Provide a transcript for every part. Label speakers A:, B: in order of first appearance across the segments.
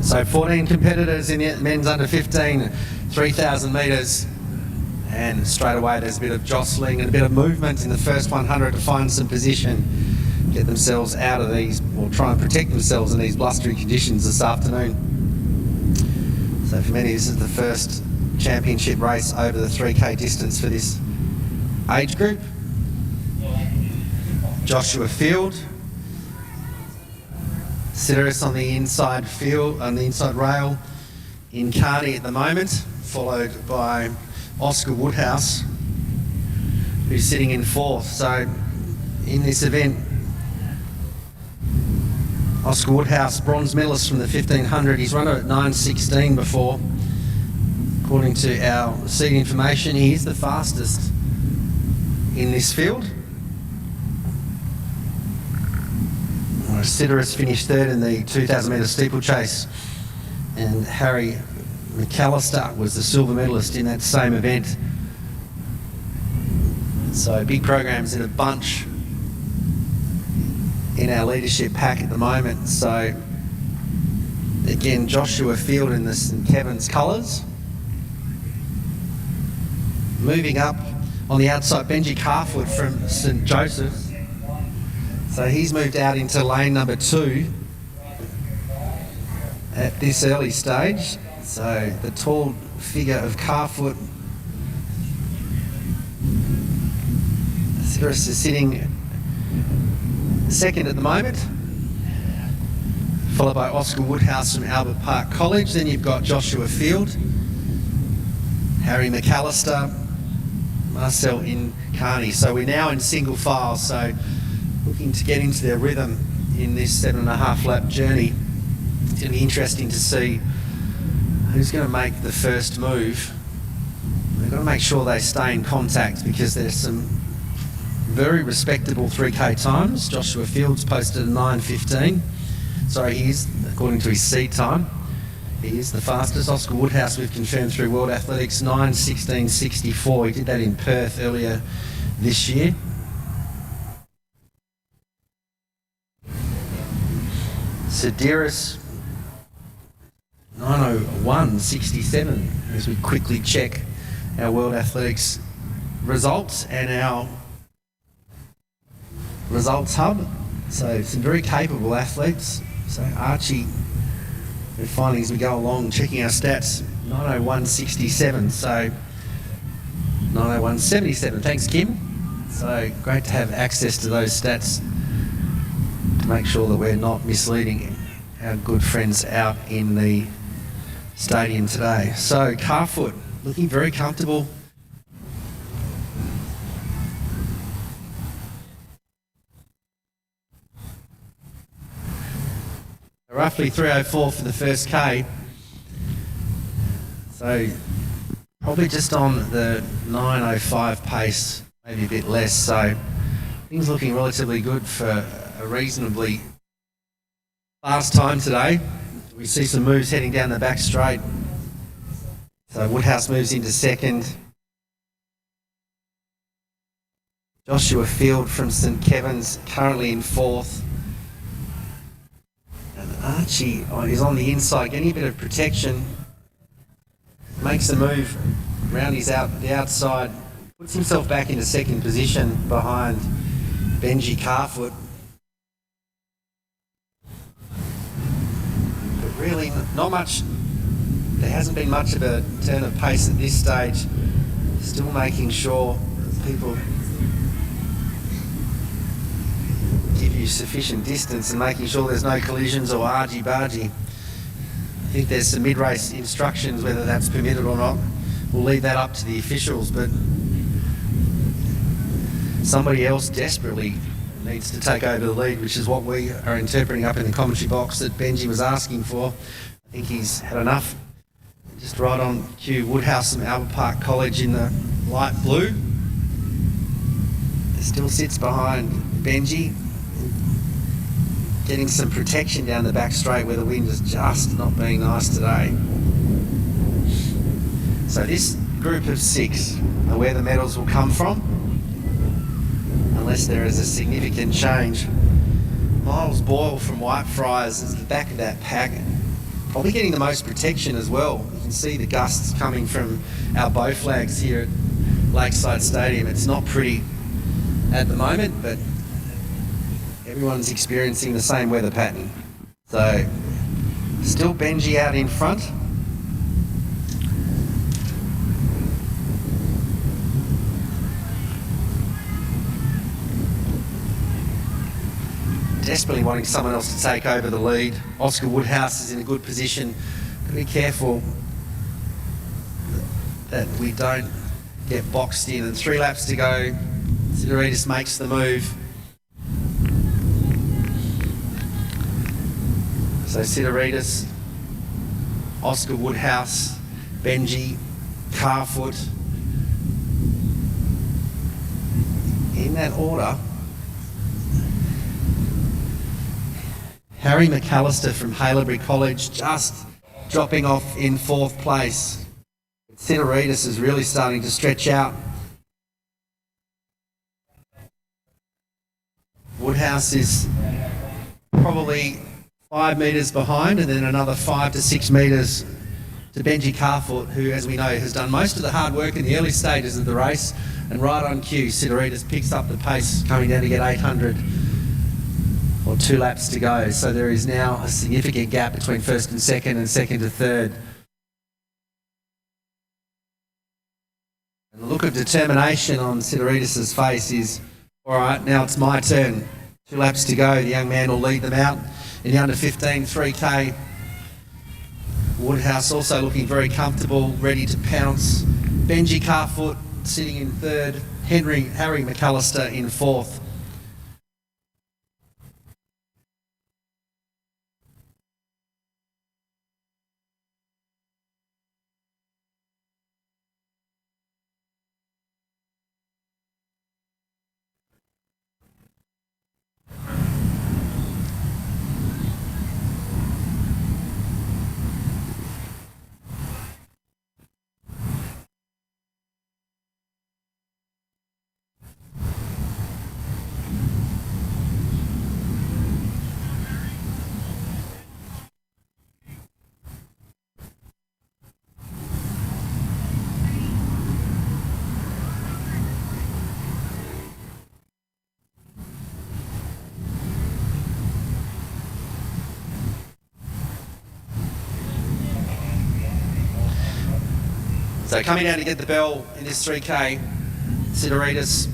A: So 14 competitors in the men's under 15, 3,000 metres. And straight away there's a bit of jostling and a bit of movement in the first 100 to find some position, get themselves out of these, or try and protect themselves in these blustery conditions this afternoon. So for many, this is the first championship race over the 3K distance for this age group. Joshua Field, Sideridis on the inside field, on the inside rail. Incani at the moment, followed by Oscar Woodhouse, who's sitting in fourth. So in this event, Oscar Woodhouse, bronze medalist from the 1500. He's run it at 9:16 before. According to our seat information, he is the fastest in this field. Sideridis finished third in the 2,000 metre steeplechase, and Harry McAllister was the silver medalist in that same event. So big programs in a bunch in our leadership pack at the moment. So again, Joshua Field in the St Kevin's colours. Moving up on the outside, Benji Carfoot from St Joseph's. So he's moved out into lane number 2 at this early stage. So the tall figure of Carfoot. Sideridis is sitting second at the moment, followed by Oscar Woodhouse from Albert Park College. Then you've got Joshua Field, Harry McAllister, Marcel Incani. So we're now in single file, so looking to get into their rhythm in this 7.5 lap journey. It's going to be interesting to see who's going to make the first move. They've got to make sure they stay in contact, because there's some very respectable 3K times. Joshua Fields posted a 9:15. Sorry, he is, according to his seed time, he is the fastest. Oscar Woodhouse, we've confirmed through World Athletics, 9:16.64. He did that in Perth earlier this year. Sideridis, 9:01.67, as we quickly check our World Athletics results and our results hub. So some very capable athletes. So Archie, we're finding as we go along, checking our stats, 9:01.67, so 9:01.77. Thanks, Kim. So great to have access to those stats to make sure that we're not misleading our good friends out in the stadium today. So Carfoot looking very comfortable. Roughly 3:04 for the first K. So probably just on the 9:05 pace, maybe a bit less. So things looking relatively good for a reasonably fast time today. We see some moves heading down the back straight. So Woodhouse moves into second. Joshua Field from St Kevin's currently in fourth. And Archie is on the inside, getting a bit of protection. Makes a move around the outside. Puts himself back into second position behind Benji Carfoot. But really not much, there hasn't been much of a turn of pace at this stage. Still making sure people give you sufficient distance and making sure there's no collisions or argy-bargy. I think there's some mid-race instructions, whether that's permitted or not. We'll leave that up to the officials, but somebody else desperately needs to take over the lead, which is what we are interpreting up in the commentary box that Benji was asking for. I think he's had enough. Just right on cue, Woodhouse from Albert Park College in the light blue. It still sits behind Benji, getting some protection down the back straight where the wind is just not being nice today. So this group of 6 are where the medals will come from, unless there is a significant change. Myles Boyle from Whitefriars is the back of that pack. Probably getting the most protection as well. You can see the gusts coming from our bow flags here at Lakeside Stadium. It's not pretty at the moment, but everyone's experiencing the same weather pattern. So, still Benji out in front. Desperately wanting someone else to take over the lead. Oscar Woodhouse is in a good position. Got to be careful that we don't get boxed in. And 3 laps to go. Sideridis makes the move. So Sideridis, Oscar Woodhouse, Benji, Carfoot. In that order. Harry McAllister from Haileybury College just dropping off in 4th place. Sideridis is really starting to stretch out. Woodhouse is probably 5 metres behind, and then another 5 to 6 metres to Benji Carfoot, who, as we know, has done most of the hard work in the early stages of the race. And right on cue, Sideridis picks up the pace, coming down to get 800. Or 2 laps to go, so there is now a significant gap between 1st and 2nd and 2nd to 3rd. And the look of determination on Sideridis' face is, all right, now it's my turn. 2 laps to go, the young man will lead them out in the under 15 3K. Woodhouse also looking very comfortable, ready to pounce. Benji Carfoot sitting in 3rd, Harry McAllister in 4th. So coming down to get the bell in this 3K, Sideridis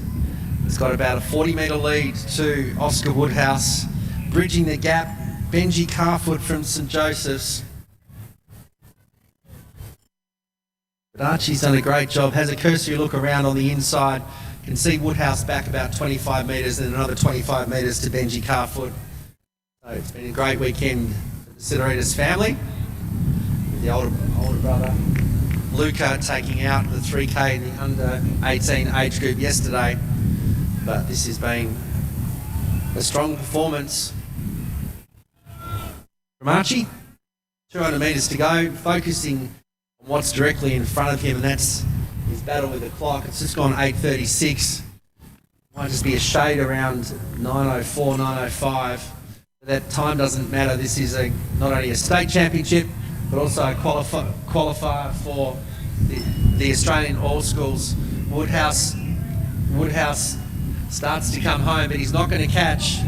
A: has got about a 40-metre lead to Oscar Woodhouse. Bridging the gap, Benji Carfoot from St Joseph's. But Archie's done a great job, has a cursory look around on the inside. You can see Woodhouse back about 25 metres and another 25 metres to Benji Carfoot. So it's been a great weekend for the Sideridis family. The older brother, Luca, taking out the 3K in the under 18 age group yesterday, but this has been a strong performance from Archie. 200 metres to go, focusing on what's directly in front of him, and that's his battle with the clock. It's just gone 8:36. Might just be a shade around 9:04, 9:05. That time doesn't matter. This is not only a state championship, but also a qualifier for the Australian All Schools. Woodhouse starts to come home, but he's not going to catch.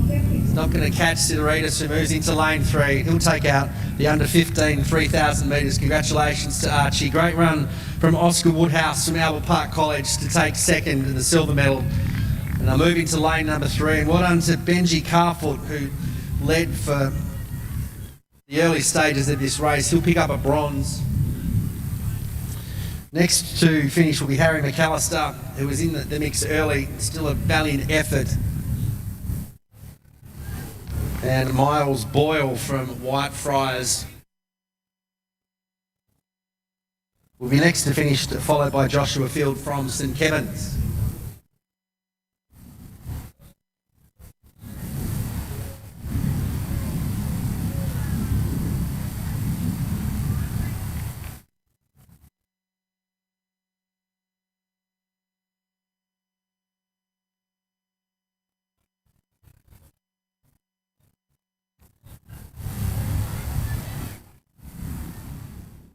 A: He's not going to catch Sideridis, who moves into lane 3. He'll take out the under 15 3,000 metres. Congratulations to Archie. Great run from Oscar Woodhouse from Albert Park College to take 2nd in the silver medal. And they're moving to lane number 3. And well done to Benji Carfoot, who led for the early stages of this race. He'll pick up a bronze. Next to finish will be Harry McAllister, who was in the mix early. Still a valiant effort. And Myles Boyle from Whitefriars will be next to finish, followed by Joshua Field from St Kevin's.